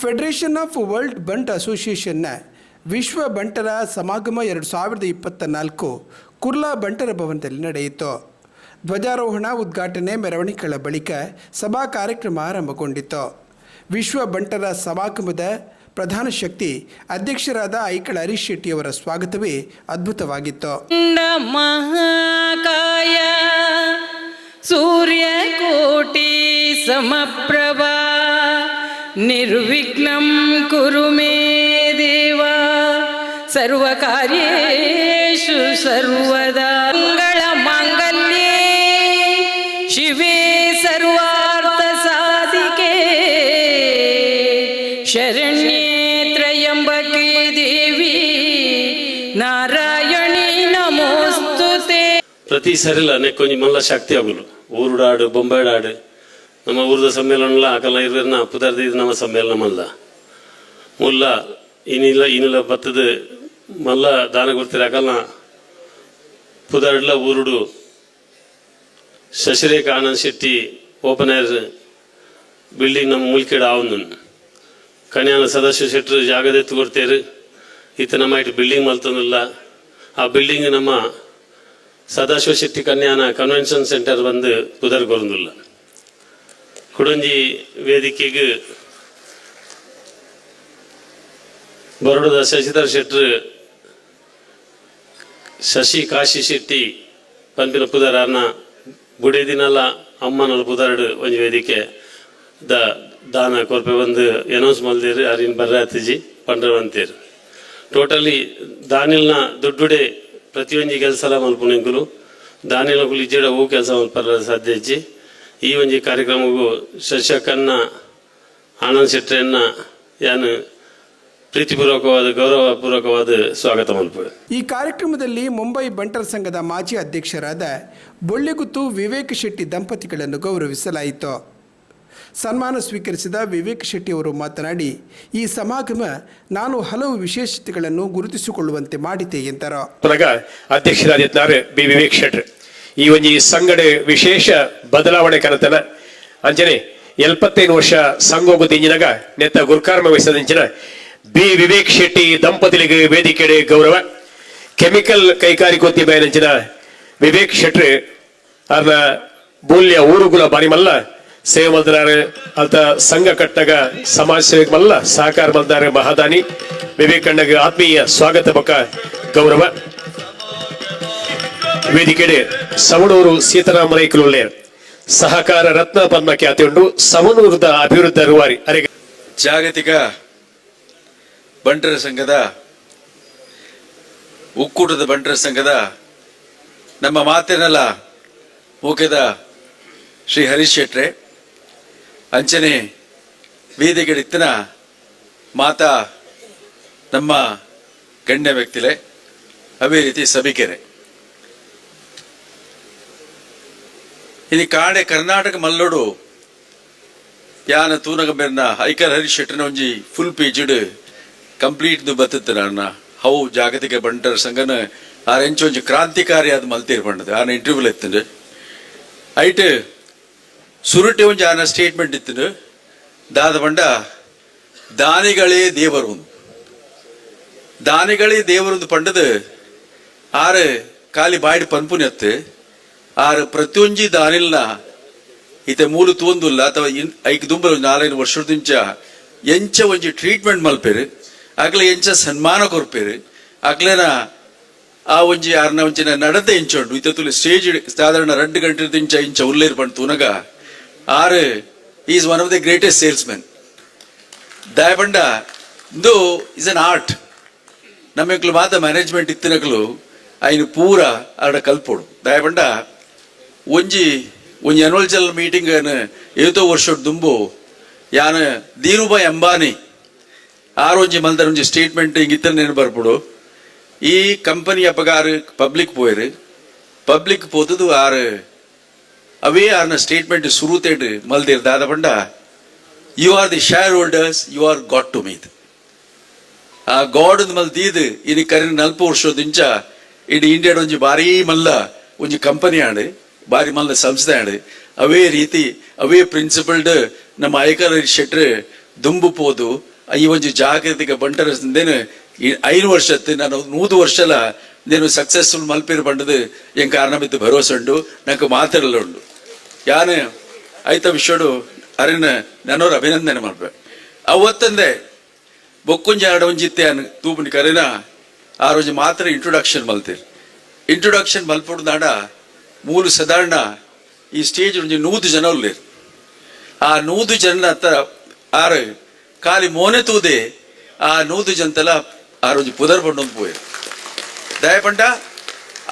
Federation of world ಬಂಟ್ ಅಸೋಸಿಯೇಷನ್ನ ವಿಶ್ವ ಬಂಟರ ಸಮಾಗಮ 2024 ಕುರ್ಲಾ ಬಂಟರ ಭವನದಲ್ಲಿ ನಡೆಯಿತು. ಧ್ವಜಾರೋಹಣ, ಉದ್ಘಾಟನೆ, ಮೆರವಣಿಗೆಗಳ ಬಳಿಕ ಸಭಾ ಕಾರ್ಯಕ್ರಮ ಆರಂಭಗೊಂಡಿತು. ವಿಶ್ವ ಬಂಟರ ಸಮಾಗಮದ ಪ್ರಧಾನ ಶಕ್ತಿ ಅಧ್ಯಕ್ಷರಾದ ಐಕಳ ಹರೀಶ್ ಶೆಟ್ಟಿಯವರ ಸ್ವಾಗತವೇ ಅದ್ಭುತವಾಗಿತ್ತು. ಮಹಾಕಾಯ ಸೂರ್ಯಕೋಟಿ ಸಮಪ್ರಭಾ ನಿರ್ವಿಘ್ನಂ ಕುರು ಮೇ ದೇವ ಸರ್ವಕಾರ್ಯೇಷು ಸರ್ವದಾ ಮಂಗಳ ಮಾಂಗಲ್ಯೇ ಶಿವೇ ಸರ್ವಾರ್ಥ ಸಾಧಿಕೆ ಶರಣ್ಯೇ ತ್ರಯಂಬಕೆ ದೇವಿ ನಾರಾಯಣಿ ನಮೋಸ್ತುತೆ. ಪ್ರತಿ ಸರಿಲ್ಲ ನೆಕ್ಕೊಂಜಿ ಮಲ್ಲ ಶಕ್ತಿ ಆಗಲು ಊರುಡಾಡು ಬೊಂಬಾಡಾಡು ನಮ್ಮ ಊರದ ಸಮ್ಮೇಳನ ಆಕಲ್ಲ ಇರೋದನ್ನ ಪುದರ್ದ ಇದು ನಮ್ಮ ಸಮ್ಮೇಳನ ಮಲ್ಲ ಮುಲ್ಲ ಇನ್ನಿಲ್ಲ ಬತ್ತದ ಮಲ್ಲ ದಾನ ಕೊಡ್ತೀರ ಆಕಲ್ಲ ಪುದರ್ಡ್ಲ ಊರುಡು Shashirekha Anand Shetty open air building ನಮ್ಮ ಮುಲ್ಕೆಡ ಆವೊಂದು ಕನ್ಯಾನ ಸದಸ್ಯ ಶೆಟ್ಟರು ಜಾಗದೆತ್ತು ಕೊಡ್ತೇರು ಈತ ನಮ್ಮ ಇಟ್ಟು ಬಿಲ್ಡಿಂಗ್ ಮಲ್ತನಿಲ್ಲ. ಆ ಬಿಲ್ಡಿಂಗ್ ನಮ್ಮ ಸದಾಶಿವ ಶೆಟ್ಟಿ ಕನ್ಯಾನ ಕನ್ವೆನ್ಷನ್ ಸೆಂಟರ್ ಬಂದು ಪುದರ್ ಕೊರಂದಿಲ್ಲ. ಕುಡಂಜಿ ವೇದಿಕೆಗೆ ಬರೋಡದ ಶಶಿಧರ್ ಶೆಟ್ಟರು ಶಶಿ ಕಾಶಿ ಶೆಟ್ಟಿ ಪಂಪಿನ ಪುದರ್ನ ಬುಡಿ ದಿನಲ್ಲ ಅಮ್ಮನ ಪುದರ್ಡು ಒಂದು ವೇದಿಕೆ ದಾನ ಕೊರ್ಪೆ ಬಂದು ಎನೌನ್ಸ್ ಮಲ್ದಿರು ಅರಿನ್ ಬರ್ರಾತಿಜಿ ಪಂಡ್ರವಂತೀರು ಟೋಟಲಿ ದಾನಿಲ್ನ ದುಡ್ಡುಡೆ ಪ್ರತಿಯೊಂದು ಕೆಲಸ ಮಲ್ಪುನಿಂಕುಲು ದಾನಿಲ ಕುಲಿಜೆಡ ಹೂ ಕೆಲಸ ಮಲ್ಪರ ಸಾಧ್ಯ ಇಜ್ಜಿ ಈ ಒಂಜಿ ಕಾರ್ಯಕ್ರಮಗೂ ಶಶಕನ್ನ ಆನಂದ್ ಶೆಟ್ಟರನ್ನ ಯಾನು ಪ್ರೀತಿಪೂರ್ವಕವಾದ ಗೌರವಪೂರ್ವಕವಾದ ಸ್ವಾಗತ ಮಲ್ಪುವೆ. ಈ ಕಾರ್ಯಕ್ರಮದಲ್ಲಿ ಮುಂಬೈ ಬಂಟರ್ ಸಂಘದ ಮಾಜಿ ಅಧ್ಯಕ್ಷರಾದ ಬೊಳ್ಳೆಗುತ್ತು ವಿವೇಕ್ ಶೆಟ್ಟಿ ದಂಪತಿಗಳನ್ನು ಗೌರವಿಸಲಾಯಿತು. ಸನ್ಮಾನ ಸ್ವೀಕರಿಸಿದ ವಿವೇಕ್ ಶೆಟ್ಟಿ ಅವರು ಮಾತನಾಡಿ, ಈ ಸಮಾಗಮ ನಾನು ಹಲವು ವಿಶೇಷತೆಗಳನ್ನು ಗುರುತಿಸಿಕೊಳ್ಳುವಂತೆ ಮಾಡಿದೆ ಎಂದರು. ಅಧ್ಯಕ್ಷರಾದಿದ್ದಾರೆ ಬಿ ವಿವೇಕ್ ಶೆಟ್ಟಿ ಈ ಒಂಜಿ ಸಂಘಡ ವಿಶೇಷ ಬದಲಾವಣೆ ಕನತನ ಅಂಚನೆ 75 ವರ್ಷ ಸಂಘೋಗು ತಿಂಜಿನಾಗ ನೆತ್ತ ಗುರ್ಕಾರ್ಮ ವಹಿಸದಿಂಚಿನ ಬಿ ವಿವೇಕ್ ಶೆಟ್ಟಿ ದಂಪತಿಗಳಿಗೆ ವೇದಿಕೆಡೆ ಗೌರವ. ಕೆಮಿಕಲ್ ಕೈಗಾರಿಕೋದ್ಯಮ ಏನಂಚಿನ ವಿವೇಕ್ ಶೆಟ್ಟಿ ಅರ್ನ ಮೂಲ್ಯ ಊರುಗುಲ ಬಾರಿ ಮಲ್ಲ ಸೇವೆ ಮಲ್ದಾರೆ ಅಲ್ತ ಸಂಘ ಕಟ್ಟಗ ಸಮಾಜ ಸೇವೆಗೆ ಮಲ್ಲ ಸಹಕಾರ ಮಲ್ದಾರೆ ಮಹಾದಾನಿ ವಿವೇಕಣ್ಣಗೆ ಆತ್ಮೀಯ ಸ್ವಾಗತ ಬಕ ಗೌರವ. ವೇದಿಕೆಡೆ ಸವಣೂರು ಸೀತಾರಾಮರೈಕಲುಳ್ಳೆ ಸಹಕಾರ ರತ್ನ ಪದ್ಮ ಖ್ಯಾತಿಯುಂಡು ಸವಣೂರದ ಅಭಿವೃದ್ಧಿ ರೂವಾರಿ ಅರೆಗೆ ಜಾಗತಿಕ ಬಂಟರ ಸಂಘದ ಒಕ್ಕೂಟದ ಬಂಟರ ಸಂಘದ ನಮ್ಮ ಮಾತಿನಲ್ಲ ಮುಖ್ಯದ ಶ್ರೀ ಹರೀಶ್ ಶೆಟ್ರೆ ಅಂಚನೆ ವೇದಿಕೆಡಿತ್ತಿನ ಮಾತಾ ನಮ್ಮ ಗಣ್ಯ ವ್ಯಕ್ತಿಲೆ ಅವೇ ರೀತಿ ಸಭಿಕೆರೆ ಇನಿ ಕಾಡೆ ಕರ್ನಾಟಕ ಮಲ್ಲೋಡು ಯಾನ ತೂನಗ ಬೆರ್ನ ಐಕರ್ ಹರೀಶ್ ಶೆಟ್ಟರ್ನ ಒಂಜಿ ಫುಲ್ ಪೇಜ್ಡ್ ಕಂಪ್ಲೀಟ್ ಬತ್ತದ ಅಣ್ಣ ಹೌ ಜಾಗತಿಕ ಬಂಟರ ಸಂಘನ ಆರೆಂಚು ಒಂಜಿ ಕ್ರಾಂತಿಕಾರಿ ಆದ ಮಲ್ತೀರ್ ಪಂಡದು ಆನ ಇಂಟರ್ವ್ಯೂಲ್ ಎತ್ತಂಡು ಐಟ್ ಸುರುಟೆ ಒಂಜಿ ಆನ ಸ್ಟೇಟ್ಮೆಂಟ್ ಇತ್ತು ದಾದ ಬಂಡ ದಾನಿಗಳೇ ದೇವರು ದಾನಿಗಳೇ ದೇವರು ಪಂಡದು ಆರು ಕಾಲಿ ಬಾಯ್ಡ್ ಪನ್ಪುನ್ ಎತ್ತು ಆರು ಪ್ರತಿಯೊಂಜಿ ದಾನಿಲ್ನ ಈತ ಮೂಲು ತೂಂದುಲ್ಲ ಅಥವಾ ಐಕ್ ದುಂಬ 4 ವರ್ಷದಿಂಚ ಎಂಚ ಒಂಜಿ ಟ್ರೀಟ್ಮೆಂಟ್ ಮಲ್ಪೇರು ಆಗ್ಲೇ ಎಂಚ ಸನ್ಮಾನ ಕೊರ್ಪೇರು ಆಗ್ಲೇನ ಆ ಒಂಜಿ ಆರ್ನ ಒಂಚಿನ ನಡತೆ ಇಂಚುಂಡು ಈತ ತುಲಿ ಸ್ಟೇಜ್ ಸಾಧಾರಣ 2 ಗಂಟೆ ಇಂಚ ಉಲ್ಲೇರ್ ಪಂಡ್ ತೂನಗ ಆರು is one of the greatest salesmen ದಯಪಂಡ ಇಂದು ಇಸ್ ಅನ್ ಆರ್ಟ್ ನಮ್ಮಕ್ಲು ಮಾತ ಮ್ಯಾನೇಜ್ಮೆಂಟ್ ಇತ್ತಿನಕ್ಲು ಐನು ಪೂರ ಆಡ ಕಲ್ಪೋಡು ದಯಪಂಡ ಒಂಜಿ ಅನ್ವಲ್ ಜನರಲ್ ಮೀಟಿಂಗ್ ಏತೋ ವರ್ಷ ದುಂಬು ಯಾನ ಧೀರುಭಾಯ್ ಅಂಬಾನಿ ಆರೊಂಜಿ ಮಲ್ದರ ಒಂಜಿ ಸ್ಟೇಟ್ಮೆಂಟ್ ಹಿಂಗಿತ್ತ ನೆನ ಬರ್ಪುಡು ಈ ಕಂಪನಿ ಅಪಗಾರ ಪಬ್ಲಿಕ್ ಪೋಯರು ಪಬ್ಲಿಕ್ ಪೋತದು ಆರು ಅವೇ ಆರ್ನ ಸ್ಟೇಟ್ಮೆಂಟ್ ಸುರುತೇಡ್ ಮಲ್ದಿರ್ ದಾದ ಪಂಡ you are the shareholders you are god to meet a god ಮಲ್ದೀದ್ ಇನಿ ಕರಿನ 40 ವರ್ಷದಿಂಚ ಇಡೀ ಇಂಡಿಯಾಡ್ ಒಂಜಿ ಬಾರಿ ಮಲ್ಲ ಒಂಜಿ ಕಂಪನಿ ಆಡು ಬಾರಿ ಮಲ್ಲ ಸಂಸ್ಥೆ ಆಡು ಅವೇ ರೀತಿ ಅವೇ ಪ್ರಿನ್ಸಿಪಲ್ಡ್ ನಮ್ಮ ಐಕರ್ ಶೆಟ್ರ್ ದುಂಬು ಪೋದು ಈ ಒಂಜಿ ಜಾಗತಿಕ ಬಂಟರದೇನು 5 ವರ್ಷತ್ತು ನಾನು 100 ವರ್ಷಲ నేను సక్సెస్ఫుల్ మల్పేరు పండుదు ఏం కారణమిత్తు భరోసా ఉండు నాకు మాత్రలు ఉండు యాన అయితే విషయుడు అరిన నన్నోరు అభినందన మల్ప ಅವತ್ತಂದೆ ಬೊಕ್ಕೊಂಜಿ ಆಡೊಂಜಿತ್ತೆ ಅನ್ ತೂಪುನಿ ಕರೆನ ಆ రోజు ಮಾತ್ರ ಇಂಟ್ರೊಡಕ್ಷನ್ ಮಲ್ತೀರಿ ಇಂಟ್ರೊಡಕ್ಷನ್ ಮಲ್ಪುಡು ನಾಡ ಮೂಲು ಸಾಧಾರಣ ಈ ಸ್ಟೇಜ್ ಒಂಜಿ 100 ಜನ ಉಳ್ಳೇರು ಆ 100 ಜನ ಹತ್ರ ಆರು ಖಾಲಿ ಮೋನೆ ತೂದೆ ಆ 100 ಜನತಲ ಆ రోజు ಪುದರ್ ಪಂಡೊಂದು ಪೋಯರು ದಯಪಂಡ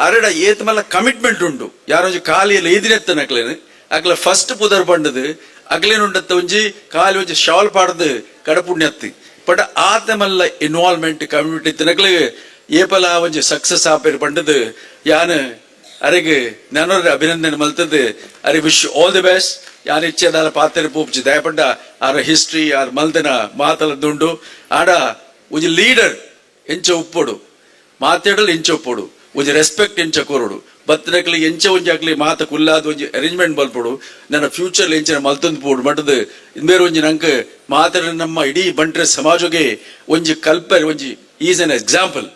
ಅರಡ ಏತ್ ಮಲ್ಲ ಕಮಿಟ್ಮೆಂಟ್ ಉಂಡು ಯಾರೊಂಜಿ ಕಾಲಿಯಲ್ಲಿ ಐದಿನೆತ್ತ ನಕ್ಲೇನು ಅಕ್ಲ ಫಸ್ಟ್ ಪುದರ್ ಪಂಡದು ಅಕ್ಲೇನುಂಡತ್ತ ಒಂಜಿ ಕಾಲಿ ಒಂಜಿ ಶಾಲ್ ಪಾಡ್ದು ಕಡಪುಣ್ಯತ್ತಿ ಪಂಡ ಆತ ಮಲ್ಲ ಇನ್ವಾಲ್ವ್ಮೆಂಟ್ ಕಮ್ಯುನಿಟಿ ತಿನಕ್ಲೆ ಏಪಲ ಒಂಜಿ ಸಕ್ಸಸ್ ಆಪೇರು ಪಂಡದು ಯಾನ್ ಅರೆಗೆ ನನ್ನೋರ ಅಭಿನಂದನೆ ಮಲ್ತದ್ದು ಅರೆ ವಿಶ್ ಆಲ್ ದಿ ಬೆಸ್ಟ್ ಯಾನ್ ಇಚ್ಛೆದಾಲ ಪಾತ್ರೆ ಪೋಪ್ಜಿ ದಯಪಂಡ ಆರ ಹಿಸ್ಟ್ರಿ ಆರ್ ಮಲ್ದನ ಮಾತಲದುಂಡು ಆಡ ಒಂಜಿ ಲೀಡರ್ ಎಂಚ ಉಪ್ಪೊಡು ಮಾತಾಡಲು ಎಂಚ ಒಪ್ಪೋಡು ಒಂಜಿ ರೆಸ್ಪೆಕ್ಟ್ ಎಂಚ ಕೊರೋಡು ಬತ್ತನಕ್ಲಿ ಎಂಚ ಒಂಜಿ ಆಗ್ಲಿ ಮಾತ ಕುಲ್ಲಾದ ಒಂಜಿ ಅರೇಂಜ್ಮೆಂಟ್ ಮಲ್ಪೋಡು ನನ್ನ ಫ್ಯೂಚರ್ ಎಂಚಿನ ಮಲ್ತೊಂದು ಪೋಡು ಮಟ್ಟದು ಇಂಬೇರು ಒಂಜಿ ನಂಗೆ ಮಾತಾಡ ನಮ್ಮ ಇಡೀ ಬಂಟ್ರೆ ಸಮಾಜಗೆ ಒಂಜಿ ಕಲ್ಪನೆ ಒಂಜಿ ಈಸ್ ಎನ್ ಎಕ್ಸಾಂಪಲ್